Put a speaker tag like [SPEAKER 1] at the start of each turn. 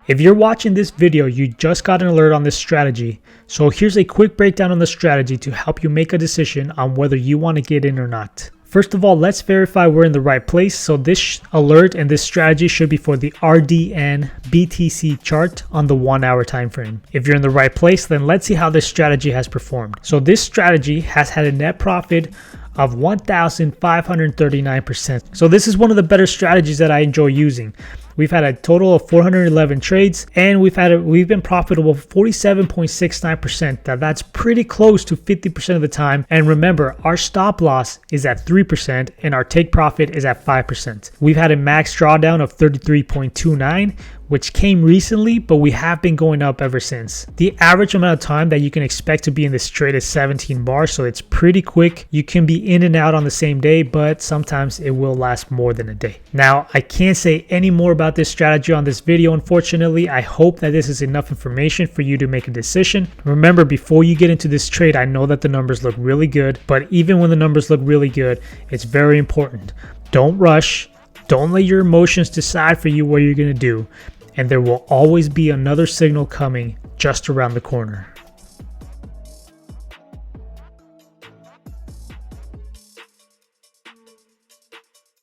[SPEAKER 1] If you're watching this video, you just got an alert on this strategy. So here's a quick breakdown on the strategy to help you make a decision on whether you want to get in or not. First of all, let's verify we're in the right place. So this alert and this strategy should be for the RDN BTC chart on the 1 hour time frame. If you're in the right place, then let's see how this strategy has performed. So this strategy has had a net profit of 1,539%. So this is one of the better strategies that I enjoy using. We've had a total of 411 trades and we've been profitable 47.69%. That's pretty close to 50% of the time. And remember, our stop loss is at 3% and our take profit is at 5%. We've had a max drawdown of 33.29, which came recently, but we have been going up ever since. The average amount of time that you can expect to be in this trade is 17 bars, so it's pretty quick. You can be in and out on the same day, but sometimes it will last more than a day. Now, I can't say any more about this strategy on this video, unfortunately. I hope that this is enough information for you to make a decision. Remember, before you get into this trade, I know that the numbers look really good, but even when the numbers look really good, it's very important. Don't rush. Don't let your emotions decide for you what you're going to do. And there will always be another signal coming just around the corner.